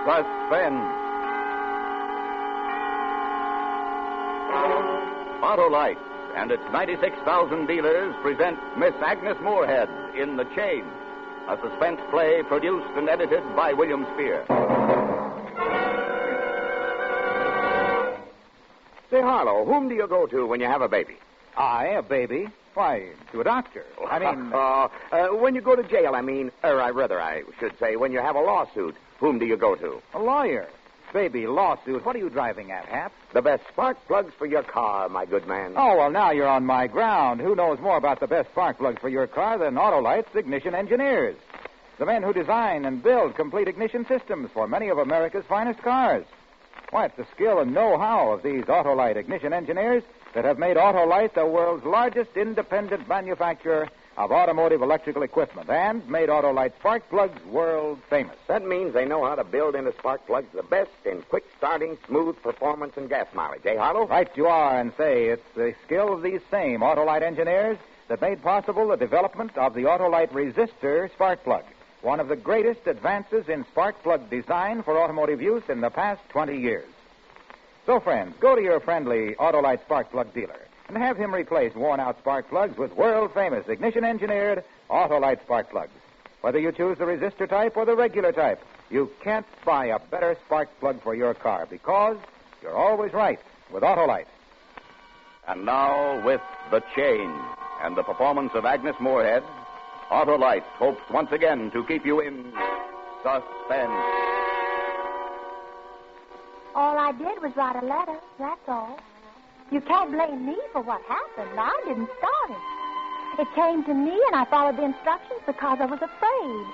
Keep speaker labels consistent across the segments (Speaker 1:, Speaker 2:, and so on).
Speaker 1: Suspense. Autolite and its 96,000 dealers present Miss Agnes Moorehead in The Chain, a suspense play produced and edited by William Spear.
Speaker 2: Say, Harlow, whom do you go to when you have a baby?
Speaker 3: A baby? Why, to a doctor. I mean...
Speaker 2: when you go to jail, I should say, when you have a lawsuit, whom do you go to?
Speaker 3: A lawyer. Baby, lawsuit. What are you driving at, Hap?
Speaker 2: The best spark plugs for your car, my good man.
Speaker 3: Oh, well, now you're on my ground. Who knows more about the best spark plugs for your car than Autolite's ignition engineers? The men who design and build complete ignition systems for many of America's finest cars. Why, it's the skill and know-how of these Autolite ignition engineers that have made Autolite the world's largest independent manufacturer of automotive electrical equipment and made Autolite spark plugs world famous.
Speaker 2: That means they know how to build into spark plugs the best in quick starting, smooth performance, and gas mileage. Eh, Harlow?
Speaker 3: Right you are, and say it's the skill of these same Autolite engineers that made possible the development of the Autolite resistor spark plug, one of the greatest advances in spark plug design for automotive use in the past 20 years. So, friends, go to your friendly Autolite spark plug dealer and have him replace worn-out spark plugs with world-famous ignition-engineered Autolite spark plugs. Whether you choose the resistor type or the regular type, you can't buy a better spark plug for your car because you're always right with Autolite.
Speaker 1: And now, with The Chain and the performance of Agnes Moorehead, Autolite hopes once again to keep you in suspense.
Speaker 4: All I did was write a letter, that's all. You can't blame me for what happened. I didn't start it. It came to me, and I followed the instructions because I was afraid.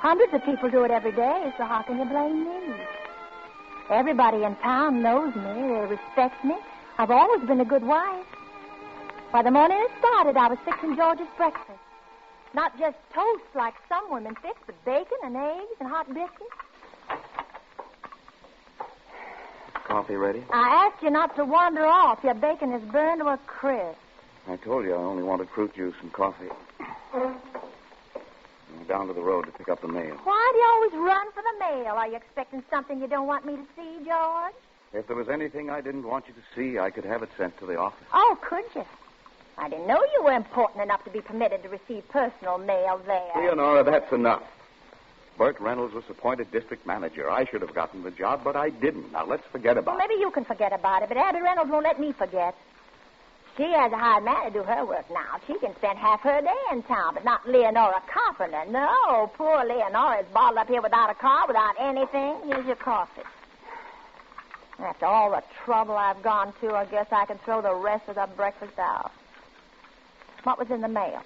Speaker 4: Hundreds of people do it every day, so how can you blame me? Everybody in town knows me. They respect me. I've always been a good wife. By the morning it started, I was fixing George's breakfast. Not just toast like some women fix, but bacon and eggs and hot biscuits.
Speaker 1: Coffee ready?
Speaker 4: I asked you not to wander off. Your bacon is burned to a crisp.
Speaker 1: I told you I only wanted fruit juice and coffee. I'm down to the road to pick up the mail.
Speaker 4: Why do you always run for the mail? Are you expecting something you don't want me to see, George?
Speaker 1: If there was anything I didn't want you to see, I could have it sent to the office.
Speaker 4: Oh, could you? I didn't know you were important enough to be permitted to receive personal mail there.
Speaker 1: Leonora, that's enough. Burt Reynolds was appointed district manager. I should have gotten the job, but I didn't. Now, let's forget about it.
Speaker 4: Well, maybe you can forget about it, but Abby Reynolds won't let me forget. She has a hired man to do her work now. She can spend half her day in town, but not Leonora Carpenter. No, poor Leonora is bottled up here without a car, without anything. Here's your coffee. After all the trouble I've gone to, I guess I can throw the rest of the breakfast out. What was in the mail?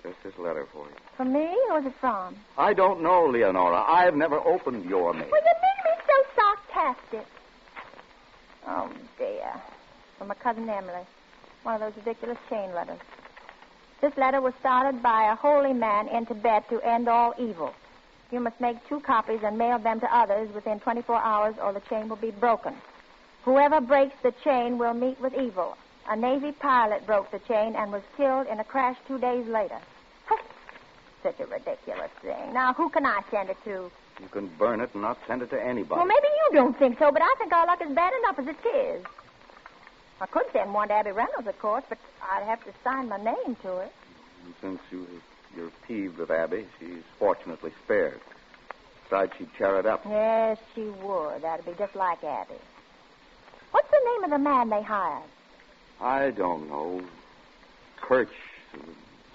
Speaker 1: Just this letter for you.
Speaker 4: For me? Who's it from?
Speaker 1: I don't know, Leonora. I've never opened your mail.
Speaker 4: Well, you make me so sarcastic. Oh, dear. From my cousin Emily. One of those ridiculous chain letters. This letter was started by a holy man in Tibet to end all evil. You must make 2 copies and mail them to others within 24 hours or the chain will be broken. Whoever breaks the chain will meet with evil. A Navy pilot broke the chain and was killed in a crash 2 days later. Such a ridiculous thing. Now, who can I send it to?
Speaker 1: You can burn it and not send it to anybody.
Speaker 4: Well, maybe you don't think so, but I think our luck is bad enough as it is. I could send one to Abby Reynolds, of course, but I'd have to sign my name to it.
Speaker 1: And since you're peeved with Abby, she's fortunately spared. Besides, she'd tear it up.
Speaker 4: Yes, she would. That'd be just like Abby. What's the name of the man they hired?
Speaker 1: I don't know. Kirch,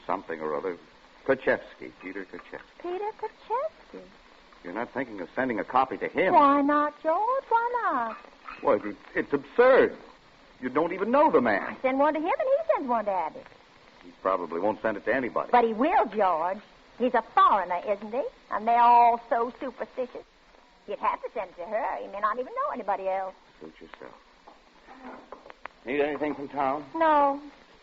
Speaker 1: something or other. Krachevsky, Peter Krachevsky.
Speaker 4: Peter Krachevsky.
Speaker 1: You're not thinking of sending a copy to him?
Speaker 4: Why not, George? Why not?
Speaker 1: Well, it's absurd. You don't even know the man.
Speaker 4: I send one to him and he sends one to Abby.
Speaker 1: He probably won't send it to anybody.
Speaker 4: But he will, George. He's a foreigner, isn't he? And they're all so superstitious. You'd have to send it to her. He may not even know anybody else.
Speaker 1: Suit yourself. Need anything from town?
Speaker 4: No.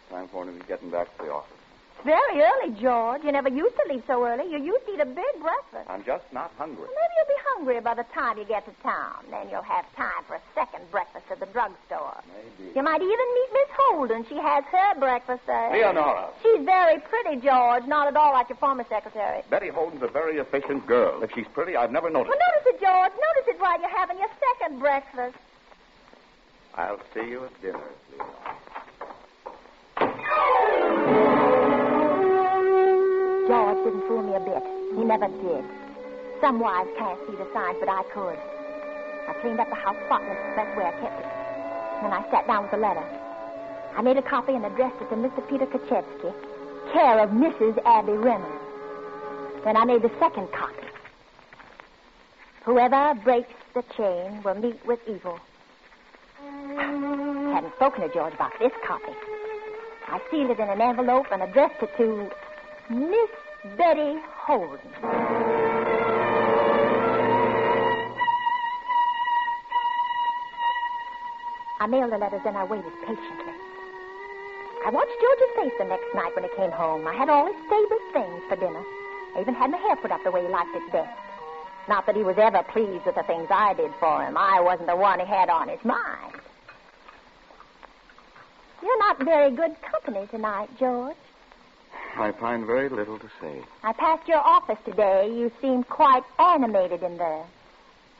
Speaker 1: Time for him to be getting back to the office.
Speaker 4: It's very early, George. You never used to leave so early. You used to eat a big breakfast.
Speaker 1: I'm just not hungry.
Speaker 4: Well, maybe you'll be hungry by the time you get to town. Then you'll have time for a second breakfast at the drugstore.
Speaker 1: Maybe.
Speaker 4: You might even meet Miss Holden. She has her breakfast there.
Speaker 1: Leonora.
Speaker 4: She's very pretty, George. Not at all like your former secretary.
Speaker 1: Betty Holden's a very efficient girl. If she's pretty, I've never noticed.
Speaker 4: Well, notice it, George. Notice it while you're having your second breakfast.
Speaker 1: I'll see you at dinner, Leonora.
Speaker 4: George didn't fool me a bit. He never did. Some wives can't see the signs, but I could. I cleaned up the house spotless. That's where I kept it. Then I sat down with the letter. I made a copy and addressed it to Mr. Peter Kaczewski, care of Mrs. Abby Reynolds. Then I made the second copy. Whoever breaks the chain will meet with evil. Hadn't spoken to George about this copy. I sealed it in an envelope and addressed it to Miss Betty Holden. I mailed the letters and I waited patiently. I watched George's face the next night when he came home. I had all his favorite things for dinner. I even had my hair put up the way he liked it best. Not that he was ever pleased with the things I did for him. I wasn't the one he had on his mind. You're not very good company tonight, George.
Speaker 1: I find very little to say.
Speaker 4: I passed your office today. You seemed quite animated in there.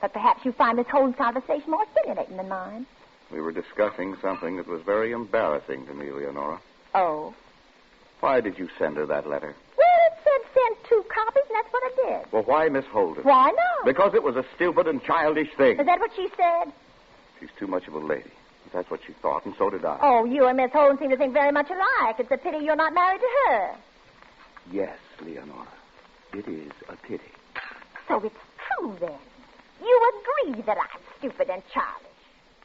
Speaker 4: But perhaps you find Miss Holden's conversation more stimulating than mine.
Speaker 1: We were discussing something that was very embarrassing to me, Leonora.
Speaker 4: Oh?
Speaker 1: Why did you send her that letter?
Speaker 4: Well, it said send 2 copies, and that's what I did.
Speaker 1: Well, why Miss Holden?
Speaker 4: Why not?
Speaker 1: Because it was a stupid and childish thing.
Speaker 4: Is that what she said?
Speaker 1: She's too much of a lady. That's what she thought, and so did I.
Speaker 4: Oh, you and Miss Holden seem to think very much alike. It's a pity you're not married to her.
Speaker 1: Yes, Leonora. It is a pity.
Speaker 4: So it's true, then. You agree that I'm stupid and childish.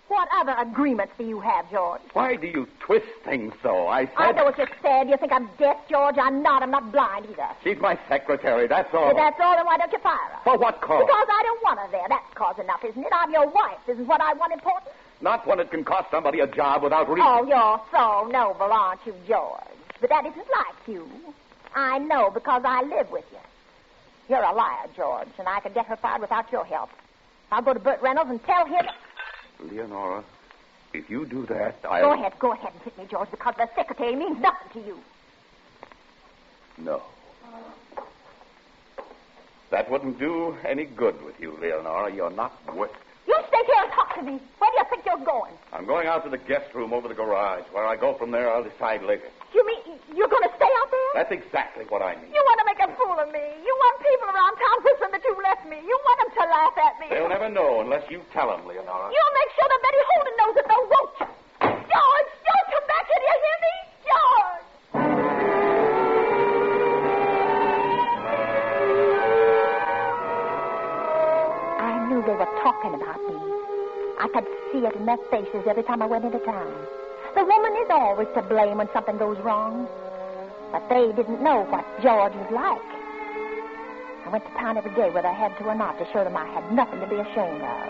Speaker 4: What other agreements do you have, George?
Speaker 1: Why do you twist things so? I
Speaker 4: I know what you said. You think I'm deaf, George? I'm not. I'm not blind either.
Speaker 1: She's my secretary, that's all.
Speaker 4: If that's all, then why don't you fire her?
Speaker 1: For what cause?
Speaker 4: Because I don't want her there. That's cause enough, isn't it? I'm your wife. Isn't what I want important?
Speaker 1: Not when it can cost somebody a job without reason.
Speaker 4: Oh, you're so noble, aren't you, George? But that isn't like you. I know because I live with you. You're a liar, George, and I could get her fired without your help. I'll go to Burt Reynolds and tell him...
Speaker 1: Leonora, if you do that,
Speaker 4: Go ahead and hit me, George, because the secretary means nothing to you.
Speaker 1: No. That wouldn't do any good with you, Leonora. You're not worth it.
Speaker 4: You stay here and talk to me. Where do you think you're going?
Speaker 1: I'm going out to the guest room over the garage. Where I go from there, I'll decide later.
Speaker 4: You mean you're going to stay out there?
Speaker 1: That's exactly what I mean.
Speaker 4: You want to make a fool of me. You want people around town whispering that you left me. You want them to laugh at me.
Speaker 1: They'll never know unless you tell them, Leonora.
Speaker 4: You'll make sure that Betty Holden knows it, though, won't you? George, don't come back here. Do you hear me? George! I knew they were talking about me. I could see it in their faces every time I went into town. The woman is always to blame when something goes wrong. But they didn't know what George was like. I went to town every day, whether I had to or not, to show them I had nothing to be ashamed of.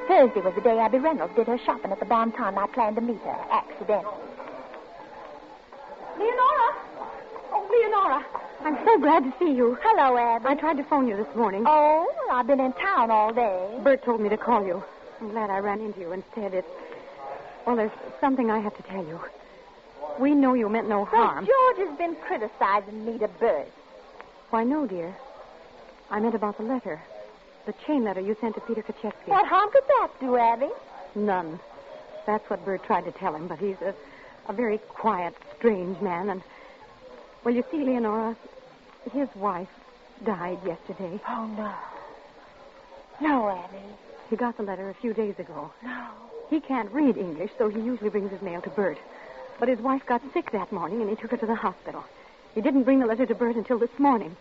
Speaker 4: Thursday was the day Abby Reynolds did her shopping at the Bon Ton. I planned to meet her, accidentally.
Speaker 5: Leonora! Oh, Leonora, I'm so glad to see you.
Speaker 4: Hello, Abby.
Speaker 5: I tried to phone you this morning.
Speaker 4: Oh, well, I've been in town all day.
Speaker 5: Bert told me to call you. I'm glad I ran into you instead. Well, there's something I have to tell you. We know you meant no harm.
Speaker 4: Well, George has been criticizing me to Bert.
Speaker 5: Why, no, dear. I meant about the letter. The chain letter you sent to Peter Kaczewski.
Speaker 4: What harm could that do, Abby?
Speaker 5: None. That's what Bert tried to tell him, but he's a very quiet, strange man. And, well, you see, Leonora, his wife died yesterday.
Speaker 4: Oh, no. No, Abby.
Speaker 5: He got the letter a few days ago.
Speaker 4: No.
Speaker 5: He can't read English, so he usually brings his mail to Bert. But his wife got sick that morning, and he took her to the hospital. He didn't bring the letter to Bert until this morning.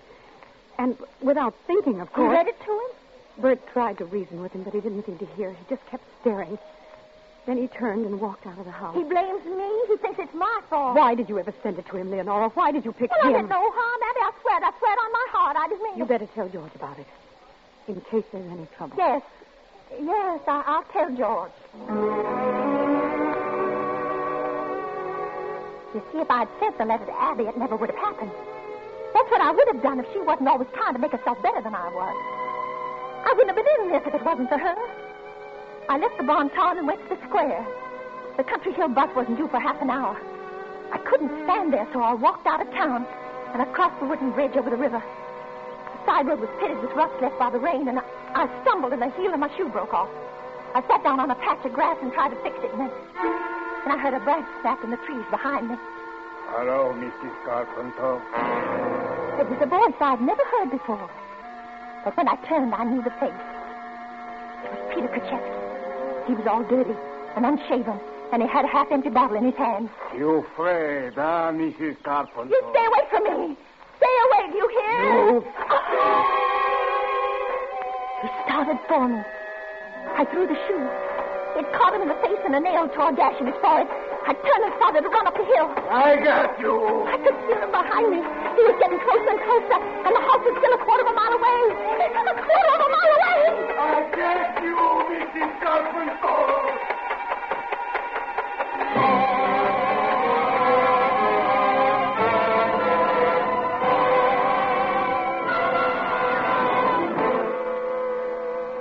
Speaker 5: And without thinking, of course...
Speaker 4: You read it to him?
Speaker 5: Bert tried to reason with him, but he didn't seem to hear. He just kept staring. Then he turned and walked out of the house.
Speaker 4: He blames me. He thinks it's my fault.
Speaker 5: Why did you ever send it to him, Leonora? Why did you pick
Speaker 4: Well,
Speaker 5: him?
Speaker 4: I did no harm, Abby. I swear it on my heart. I just mean...
Speaker 5: You better tell George about it, in case there's any trouble.
Speaker 4: Yes. Yes, I'll tell George. You see, if I'd sent the letter to Abby, it never would have happened. That's what I would have done if she wasn't always trying to make herself better than I was. I wouldn't have been in this if it wasn't for her. I left the barn town and went to the square. The Country Hill bus wasn't due for half an hour. I couldn't stand there, so I walked out of town and across the wooden bridge over the river. The side road was pitted with rust left by the rain, and I stumbled and the heel of my shoe broke off. I sat down on a patch of grass and tried to fix it, and I heard a branch snap in the trees behind me.
Speaker 6: Hello, Mrs. Carpenter.
Speaker 4: It was a voice I'd never heard before. But when I turned, I knew the face. It was Peter Kaczewski. He was all dirty and unshaven, and he had a half-empty bottle in his hand.
Speaker 6: You afraid, Mrs. Carpenter?
Speaker 4: You stay away from me. Stay away, do you hear?
Speaker 6: You...
Speaker 4: He started for me. I threw the shoe. It caught him in the face, and a nail tore a gash in his forehead. I turned and started to run up the hill.
Speaker 6: I got you.
Speaker 4: I could feel him behind me. He was getting closer and closer, and the house was still a quarter of a mile away. A quarter of a mile away!
Speaker 6: I got you, Mrs. Carpenter.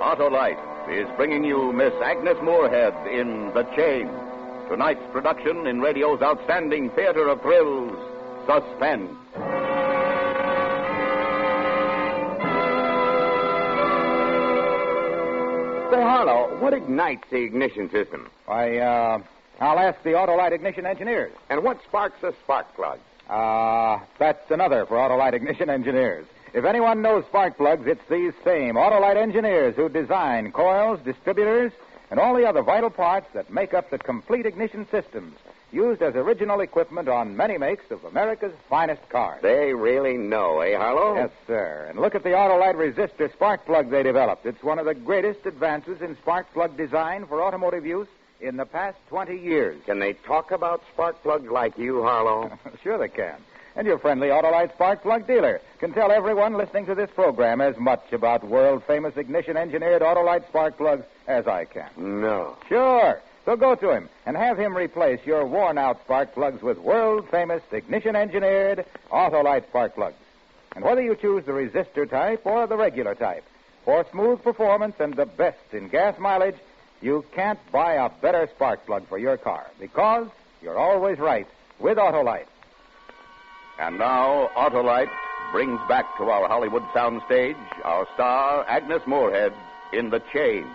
Speaker 1: Autolite is bringing you Miss Agnes Moorehead in The Chain. Tonight's production in radio's outstanding theater of thrills, Suspense.
Speaker 2: Say, Harlow, what ignites the ignition system?
Speaker 3: I'll ask the Autolite ignition engineers.
Speaker 2: And what sparks a spark plug?
Speaker 3: That's another for Autolite ignition engineers. If anyone knows spark plugs, it's these same Autolite engineers who design coils, distributors, and all the other vital parts that make up the complete ignition systems used as original equipment on many makes of America's finest cars.
Speaker 2: They really know, eh, Harlow?
Speaker 3: Yes, sir. And look at the Autolite resistor spark plug they developed. It's one of the greatest advances in spark plug design for automotive use in the past 20 years.
Speaker 2: Can they talk about spark plugs like you, Harlow?
Speaker 3: Sure they can. And your friendly Autolite spark plug dealer can tell everyone listening to this program as much about world-famous ignition-engineered Autolite spark plugs as I can.
Speaker 2: No.
Speaker 3: Sure. So go to him and have him replace your worn-out spark plugs with world-famous ignition-engineered Autolite spark plugs. And whether you choose the resistor type or the regular type, for smooth performance and the best in gas mileage, you can't buy a better spark plug for your car because you're always right with Autolite.
Speaker 1: And now, Autolite brings back to our Hollywood soundstage our star, Agnes Moorehead, in The Chain,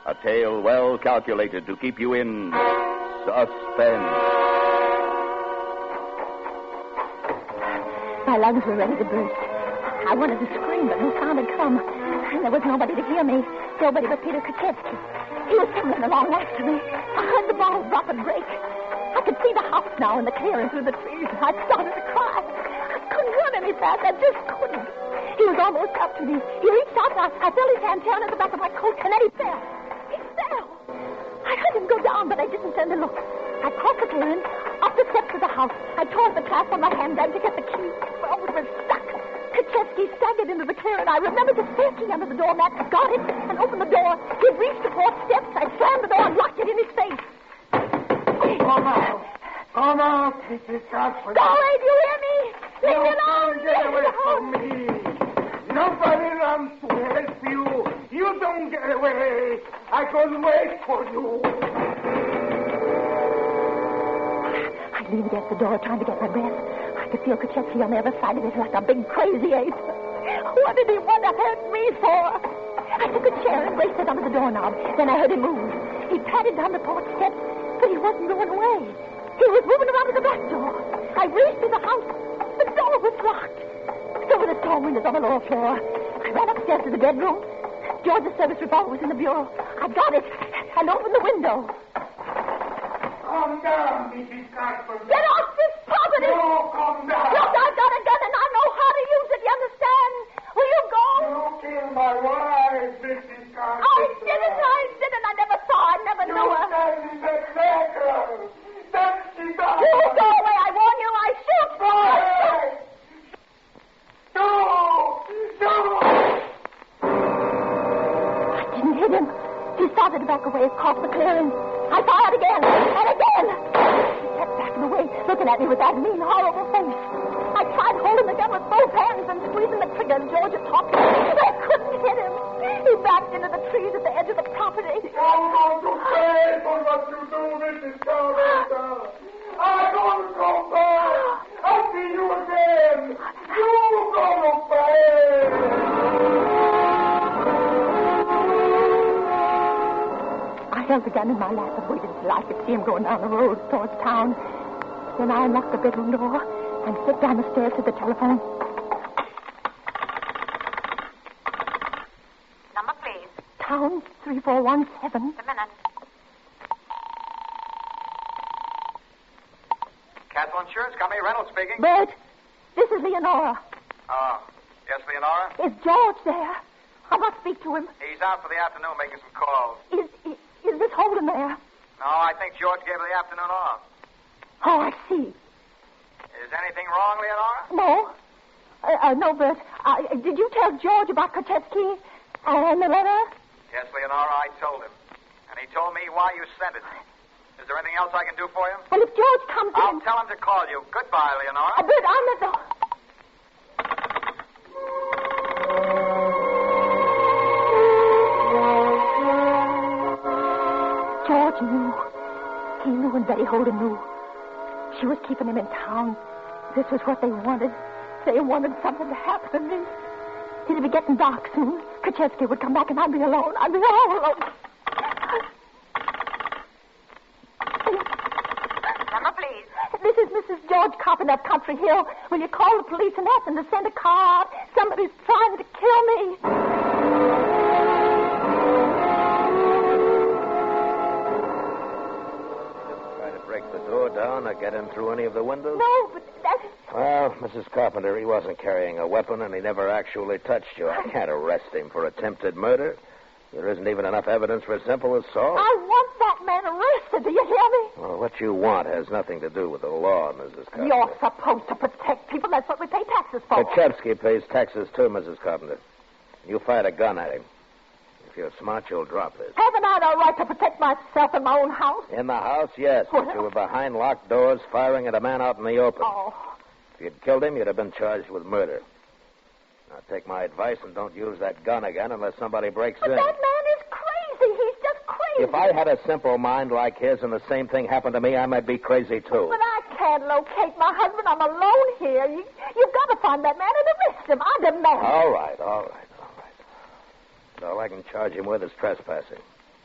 Speaker 1: a tale well calculated to keep you in suspense.
Speaker 4: My lungs were ready to burst. I wanted to scream, but no sound had come. And there was nobody to hear me, nobody but Peter Kaczewski. He was tumbling along after me. I heard the bottle drop and break. I could see the house now in the clearing through the trees, and I started to cry. I couldn't run any faster. I just couldn't. He was almost up to me. He reached out, and I felt his hand tearing at the back of my coat, and then he fell. He fell. I heard him go down, but I didn't turn to look. I crossed the clearing, up the steps of the house. I tore at the clasp on my handbag to get the key. Well, it was stuck. Kaczewski staggered into the clearing. I remembered the spare key under the doormat, got it, and opened the door. He'd reached the fourth steps. I slammed the door and locked it in his face.
Speaker 6: Come out. Come out, Mrs. Carpenter.
Speaker 4: Go away, do you hear me? Leave me alone.
Speaker 6: Get away from me. Nobody runs to help you. You don't get away. I can wait for you.
Speaker 4: I leaned against the door trying to get my breath. I could feel Kaczewski on the other side of it like a big crazy ape. What did he want to hurt me for? I took a chair and braced it under the doorknob. Then I heard him move. He padded down the porch steps, but he wasn't going away. He was moving around to the back door. I raced to the house. The door was locked. There were the tall windows on the lower floor. I ran upstairs to the bedroom. George's service revolver was in the bureau. I got it and opened the window.
Speaker 6: Calm down, Mrs. Carpenter.
Speaker 4: Get off this property!
Speaker 6: No, calm down.
Speaker 4: Look, I've got a gun and I know how to use it, you understand? Will you go?
Speaker 6: You killed my wife, Mrs. Carpenter.
Speaker 4: I didn't. I never saw her. I never knew her.
Speaker 6: You said that girl. Then she died.
Speaker 4: You go away. I warn you. I shoot.
Speaker 6: No!
Speaker 4: I didn't hit him. He started to back away across the clearing. I fired again and again. He kept backing away, looking at me with that mean, horrible face. I tried holding the gun with both hands and squeezing the trigger, and George had talked. I couldn't hit him. He backed into the trees at the edge of the property.
Speaker 6: I'm going to pay for what you do, Mrs. Carpenter. I'm going to go back. I'll see you again. You're going to pay.
Speaker 4: I held the gun in my lap and waited till I could see him going down the road towards town. Then I unlocked the bedroom door and slipped down the stairs to the telephone.
Speaker 5: Number, please.
Speaker 4: Town 3417.
Speaker 5: A minute.
Speaker 3: Castle Insurance Company, Reynolds speaking.
Speaker 4: Bert, this is Leonora.
Speaker 3: Oh, yes, Leonora?
Speaker 4: Is George there? I must speak to him.
Speaker 3: He's out for the afternoon making some calls.
Speaker 4: Is Miss Holden there?
Speaker 3: No, I think George gave her the afternoon off.
Speaker 4: Oh, I see.
Speaker 3: Is anything wrong, Leonora?
Speaker 4: No. No, Bert. Did you tell George about Krachevsky and the letter?
Speaker 3: Yes, Leonora, I told him. And he told me why you sent it. Is there anything else I can do for you?
Speaker 4: And if George comes
Speaker 3: I'll
Speaker 4: in...
Speaker 3: tell him to call you. Goodbye, Leonora.
Speaker 4: Bert, I'm at the... George knew. He knew and Betty Holden knew. She was keeping him in town. This was what they wanted. They wanted something to happen to me. It'd be getting dark soon. Krachevsky would come back and I'd be alone. I'd be all alone.
Speaker 5: Number, please.
Speaker 4: This is Mrs. George Carpenter of Country Hill. Will you call the police and ask them to send a car? Somebody's trying to kill me.
Speaker 2: Try to break the door down or get in through any of the windows?
Speaker 4: No, but that's...
Speaker 2: Well, Mrs. Carpenter, he wasn't carrying a weapon, and he never actually touched you. I can't arrest him for attempted murder. There isn't even enough evidence for simple assault.
Speaker 4: I want that man arrested. Do you hear me?
Speaker 2: Well, what you want has nothing to do with the law, Mrs. Carpenter.
Speaker 4: You're supposed to protect people. That's what we pay taxes for.
Speaker 2: Krachevsky pays taxes too, Mrs. Carpenter. You fired a gun at him. If you're smart, you'll drop this.
Speaker 4: Haven't I the right to protect myself in my own house?
Speaker 2: In the house, yes, but you were behind locked doors firing at a man out in the open.
Speaker 4: Oh.
Speaker 2: If you'd killed him, you'd have been charged with murder. Now, take my advice and don't use that gun again unless somebody breaks
Speaker 4: But
Speaker 2: in.
Speaker 4: that man is crazy. He's just crazy.
Speaker 2: If I had a simple mind like his and the same thing happened to me, I might be crazy, too.
Speaker 4: But I can't locate my husband. I'm alone here. You've got to find that man and arrest him. I demand.
Speaker 2: All right. All I can charge him with is trespassing.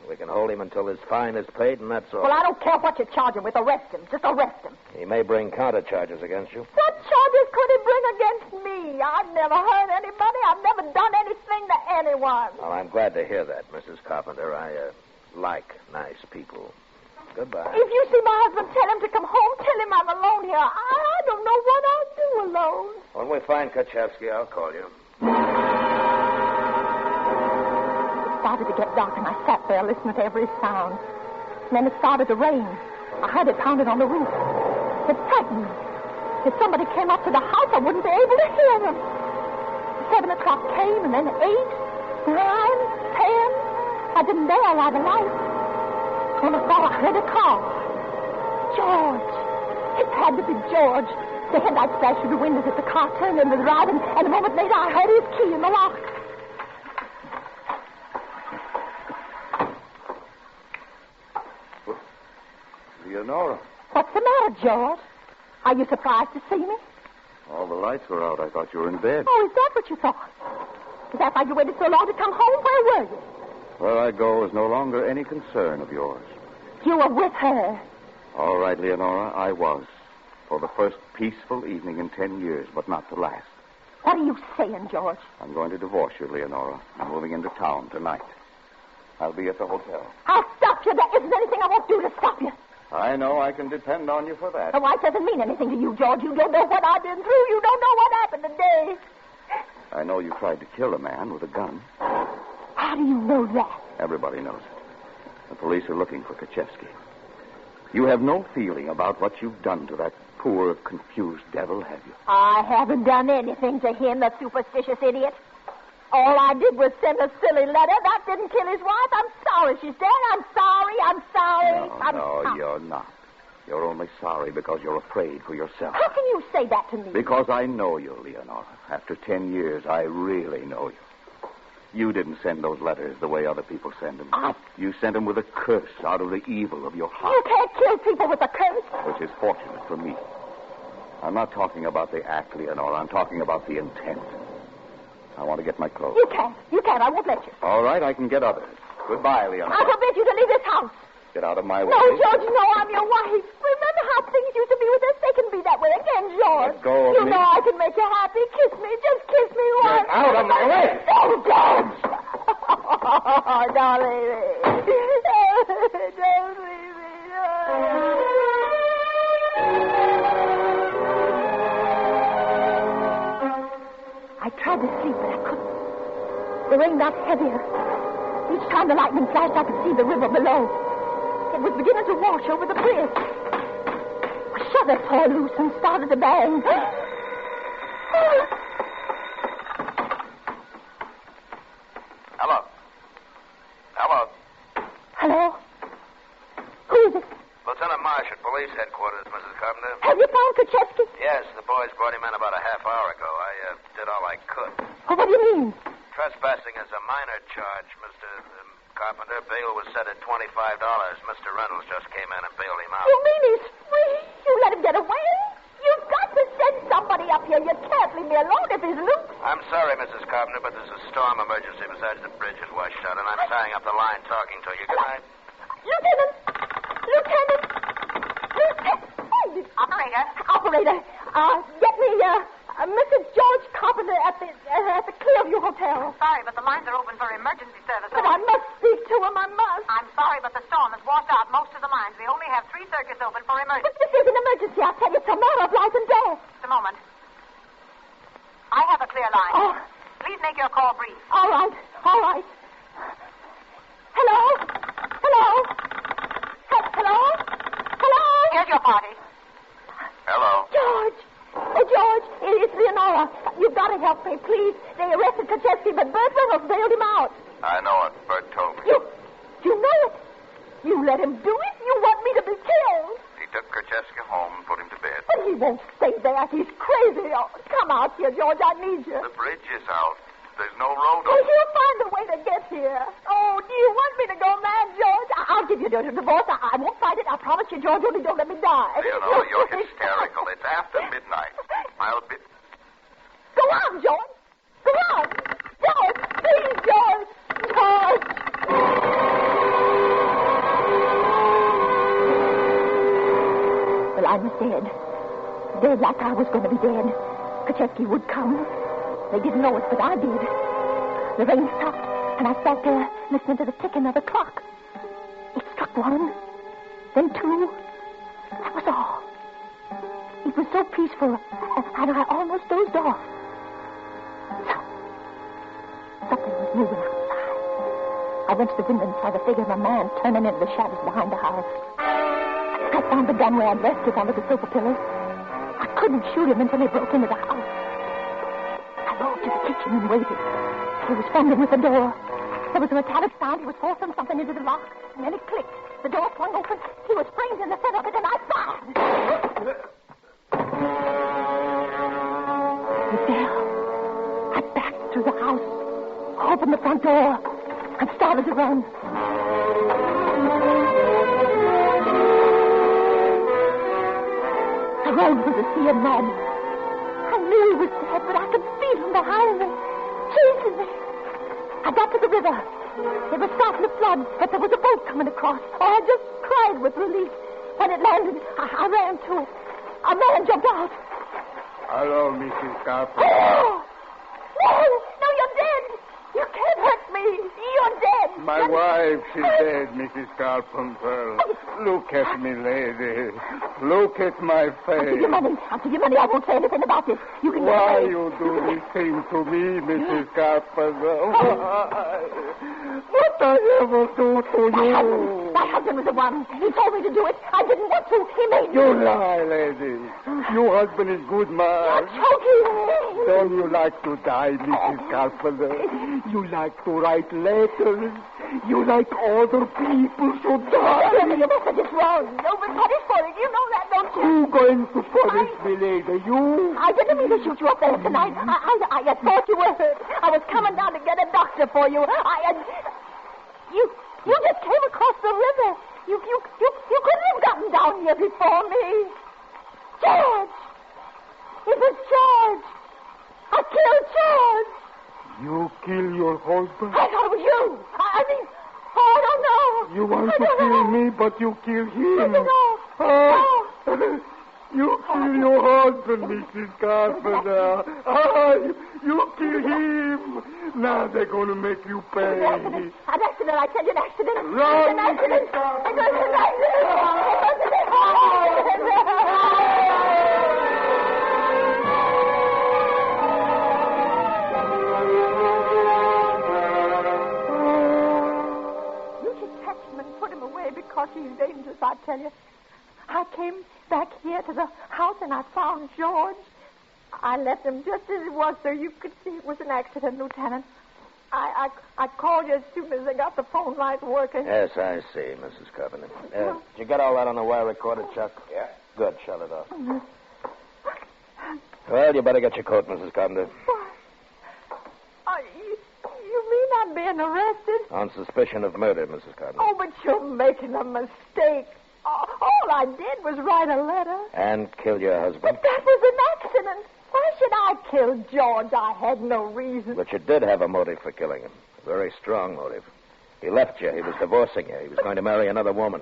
Speaker 2: We can hold him until his fine is paid, and that's all.
Speaker 4: Well, I don't care what you charge him with. Arrest him. Just arrest him.
Speaker 2: He may bring counter charges against you.
Speaker 4: What charges could he bring against me? I've never hurt anybody. I've never done anything to anyone.
Speaker 2: Well, I'm glad to hear that, Mrs. Carpenter. I like nice people. Goodbye.
Speaker 4: If you see my husband, tell him to come home. Tell him I'm alone here. I don't know what I'll do alone.
Speaker 2: When we find Krachevsky, I'll call you.
Speaker 4: It started to get dark, and I sat there listening to every sound. And then it started to rain. I heard it pounding on the roof. It frightened me. If somebody came up to the house, I wouldn't be able to hear them. 7 o'clock came, and then 8, 9, 10. I didn't dare light a light. And I thought I heard a car. George. It had to be George. The headlights flashed through the windows as the car turned into the drive, and a moment later I heard his key in the lock.
Speaker 1: Leonora.
Speaker 4: What's the matter, George? Are you surprised to see me?
Speaker 1: All the lights were out. I thought you were in bed.
Speaker 4: Oh, is that what you thought? Is that why you waited so long to come home? Where were you?
Speaker 1: Where I go is no longer any concern of yours.
Speaker 4: You were with her.
Speaker 1: All right, Leonora, I was. For the first peaceful evening in 10 years, but not the last.
Speaker 4: What are you saying, George?
Speaker 1: I'm going to divorce you, Leonora. I'm moving into town tonight. I'll be at the hotel.
Speaker 4: I'll stop you. There isn't anything I won't do to stop you.
Speaker 1: I know I can depend on you for that.
Speaker 4: The wife doesn't mean anything to you, George. You don't know what I've been through. You don't know what happened today.
Speaker 1: I know you tried to kill a man with a gun.
Speaker 4: How do you know that?
Speaker 1: Everybody knows it. The police are looking for Krachevsky. You have no feeling about what you've done to that poor, confused devil, have you?
Speaker 4: I haven't done anything to him, the superstitious idiot. All I did was send a silly letter. That didn't kill his wife. I'm sorry she's dead. I'm sorry.
Speaker 1: No, you're not. You're only sorry because you're afraid for yourself.
Speaker 4: How can you say that to me?
Speaker 1: Because I know you, Leonora. After 10 years, I really know you. You didn't send those letters the way other people send them. You sent them with a curse out of the evil of your heart.
Speaker 4: You can't kill people with a curse.
Speaker 1: Which is fortunate for me. I'm not talking about the act, Leonora. I'm talking about the intent. I want to get my clothes.
Speaker 4: You can't. You can't. I won't let you.
Speaker 1: All right, I can get others. Goodbye, Leonora.
Speaker 4: I forbid you to leave this house.
Speaker 1: Get out of my way.
Speaker 4: No, George, no, I'm your wife. Remember how things used to be with us? They can be that way again, George.
Speaker 1: Let go of
Speaker 4: you
Speaker 1: me.
Speaker 4: know I can make you happy. Kiss me. Just kiss me once.
Speaker 1: Get out of my way.
Speaker 4: Oh, George. Oh, darling. Don't leave me. I tried to sleep, but I couldn't. The rain got heavier. Each time the lightning flashed, I could see the river below. It was beginning to wash over the bridge. A shutter tore loose and started to bang.
Speaker 2: Hello. Hello.
Speaker 4: Hello? Who is it?
Speaker 2: Lieutenant Marsh at Police Headquarters, Mrs. Carpenter.
Speaker 4: Have you found Kaczewski?
Speaker 2: Yes, the boys brought him in about a half hour ago. I did all I could.
Speaker 4: Oh, what do you mean?
Speaker 2: Trespassing is a minor charge, Mr. Carpenter. Bail was set at $25. Mr. Reynolds just came in and bailed him out.
Speaker 4: You mean he's free? You let him get away? You've got to send somebody up here. You can't leave me alone if he's loose.
Speaker 2: I'm sorry, Mrs. Carpenter, but there's a storm emergency besides the bridge is washed out, and I'm tying up the line talking to you. Good night.
Speaker 4: Lieutenant! Lieutenant! Operator, get me, Mrs. George Carpenter at the Clearview Hotel.
Speaker 7: Sorry, but the lines are open for emergency service.
Speaker 4: But I must speak to him. I must.
Speaker 7: I'm sorry, but the storm has washed out most of the lines. We only have 3 circuits open for
Speaker 4: But
Speaker 7: emergency.
Speaker 4: this is an emergency. I tell you, it's a matter of life and death.
Speaker 7: Just a moment. I have a clear line.
Speaker 4: Oh,
Speaker 7: Please make your call brief.
Speaker 4: all right. All right. Hello? Hello? Hello? Hello?
Speaker 7: Here's your party.
Speaker 2: Hello.
Speaker 4: George! Oh, George, it's Leonora. You've got to help me, please. They arrested Kaczewski, but Bert Reynolds bailed him out.
Speaker 2: I know it. Bert told me.
Speaker 4: You know it? You let him do it? You want me to be killed?
Speaker 2: He took Krzyzewski home and put him to bed.
Speaker 4: But he won't stay there. He's crazy. Oh, come out here, George. I need you.
Speaker 2: The bridge is out. There's no road
Speaker 4: Oh, he'll find a way to get here. Oh, do you want me to go mad, George? I'll give you a divorce. I won't fight it. I promise you, George. Only don't let me die.
Speaker 2: Leonora, you're hysterical. It's after midnight. I'll be...
Speaker 4: Go on, George. Go on. George, please, George. George. Well, I was dead. Dead like I was going to be dead. Kaczewski would come. They didn't know it, but I did. The rain stopped, and I sat there listening to the ticking of the clock. It struck 1, then 2. That was all. It was so peaceful, and I almost dozed off. Something was moving outside. I went to the window and saw the figure of a man turning into the shadows behind the house. I found the gun where I'd left it under the sofa pillow. I couldn't shoot him until he broke into the house. I rolled to the kitchen and waited. He was fumbling with the door. There was a metallic sound. He was forcing something into the lock, and then it clicked. The door swung open. He was framed in the center of it, and I fired. He fell. I backed through the house, opened the front door, and started to run. The road was a sea of mud. I knew he was dead, but I could feel him behind me, chasing me. I got to the river. It was starting to flood, but there was a boat coming across. Oh, I just cried with relief. When it landed, I ran to it. A man jumped out.
Speaker 6: Hello, Mrs. Carpenter.
Speaker 4: Oh! No, you're dead. You can't hurt me. You're dead.
Speaker 6: My wife, she's dead, Mrs. Carpenter. Look at me, lady. Look at my
Speaker 4: I'll give you
Speaker 6: face.
Speaker 4: money. I'll give you money. I won't say anything about this. You can
Speaker 6: Why
Speaker 4: get away.
Speaker 6: you do this thing to me, Mrs. Carpenter? Why? What I ever do to you?
Speaker 4: My husband was the one. He told me to do it. I didn't want to. He made me.
Speaker 6: You lie, lady. Your husband is good
Speaker 4: You're
Speaker 6: man.
Speaker 4: choking.
Speaker 6: Don't you like to die, Mrs. Carpenter? You like to write letters You like other people should die.
Speaker 4: You must have just wrong. You'll be punished for it. You know that, don't you?
Speaker 6: Who going to punish me, lady? You?
Speaker 4: I didn't mean to shoot you up there tonight. I thought you were hurt. I was coming down to get a doctor for you. You just came across the river. You couldn't have gotten down here before me. George! It was George! I killed George!
Speaker 6: You kill your husband?
Speaker 4: I thought it was you. I mean, I don't know.
Speaker 6: You want to kill me, but you kill him.
Speaker 4: I don't know.
Speaker 6: You kill your husband, Mrs. Carpenter. You kill him. Now they're going to make you pay.
Speaker 4: An accident. I tell you, an accident.
Speaker 6: Run,
Speaker 4: An accident.
Speaker 6: Mrs. Carpenter.
Speaker 4: It was an accident. You should catch him and put him away because he's dangerous, I tell you. I came back here to the house and I found George. I left him just as it was so you could see it was an accident, Lieutenant. I called you as soon as I got the phone lines working.
Speaker 2: Yes, I see, Mrs. Carpenter. Did you get all that on the wire recorder, Chuck?
Speaker 1: Yeah.
Speaker 2: Good. Shut it off. Well, you better get your coat, Mrs. Carpenter.
Speaker 4: You mean I'm being arrested?
Speaker 2: On suspicion of murder, Mrs. Carpenter.
Speaker 4: Oh, but you're making a mistake. All I did was write a letter.
Speaker 2: And kill your husband.
Speaker 4: But that was an accident. Why should I kill George? I had no reason.
Speaker 2: But you did have a motive for killing him. A very strong motive. He left you. He was divorcing you. He was going to marry another woman.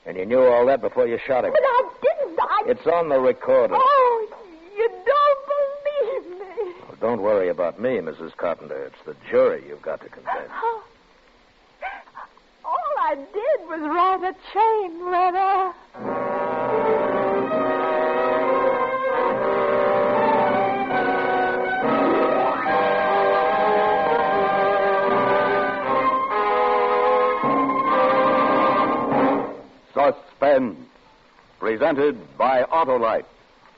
Speaker 2: And you knew all that before you shot him.
Speaker 4: But I didn't.
Speaker 2: It's on the recorder.
Speaker 4: Oh, you don't believe me.
Speaker 2: Well, don't worry about me, Mrs. Carpenter. It's the jury you've got to convince.
Speaker 4: All I did was write a chain letter.
Speaker 1: Suspense, presented by Autolite.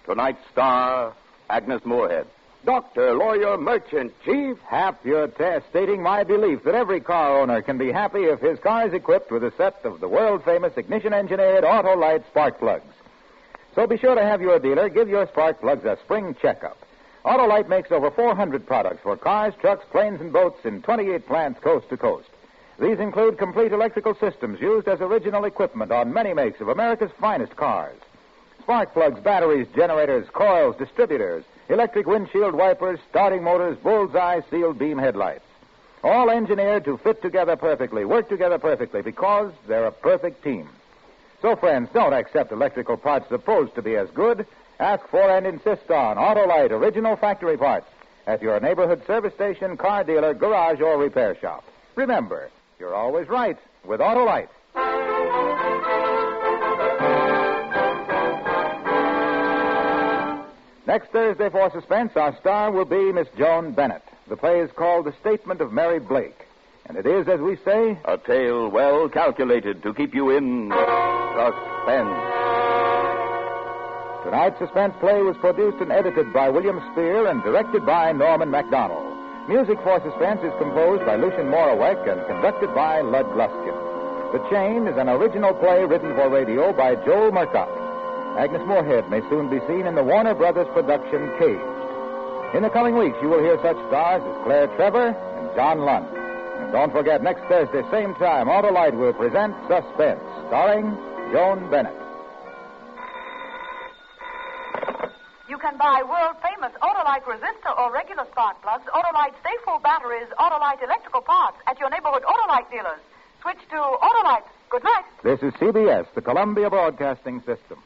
Speaker 1: Tonight's star, Agnes Moorehead.
Speaker 3: Doctor, lawyer, merchant, chief, your test stating my belief that every car owner can be happy if his car is equipped with a set of the world-famous ignition-engineered Autolite spark plugs. So be sure to have your dealer give your spark plugs a spring checkup. Autolite makes over 400 products for cars, trucks, planes, and boats in 28 plants coast to coast. These include complete electrical systems used as original equipment on many makes of America's finest cars. Spark plugs, batteries, generators, coils, distributors, electric windshield wipers, starting motors, bullseye, sealed beam headlights. All engineered to fit together perfectly, work together perfectly, because they're a perfect team. So, friends, don't accept electrical parts supposed to be as good. Ask for and insist on Autolite original factory parts at your neighborhood service station, car dealer, garage, or repair shop. Remember, you're always right with Autolite. Next Thursday for Suspense, our star will be Miss Joan Bennett. The play is called The Statement of Mary Blake. And it is, as we say,
Speaker 1: A tale well calculated to keep you in suspense.
Speaker 3: Tonight's Suspense play was produced and edited by William Spear and directed by Norman MacDonald. Music for Suspense is composed by Lucien Morawek and conducted by Lud Gluskin. The Chain is an original play written for radio by Joel Murcott. Agnes Moorehead may soon be seen in the Warner Brothers production Caged. In the coming weeks, you will hear such stars as Claire Trevor and John Lund. And don't forget, next Thursday, same time, Autolite will present Suspense, starring Joan Bennett.
Speaker 7: You can buy world-famous Autolite resistor or regular spark plugs, Autolite stay-full batteries, Autolite electrical parts at your neighborhood Autolite dealers. Switch to Autolite. Good night.
Speaker 3: This is CBS, the Columbia Broadcasting System.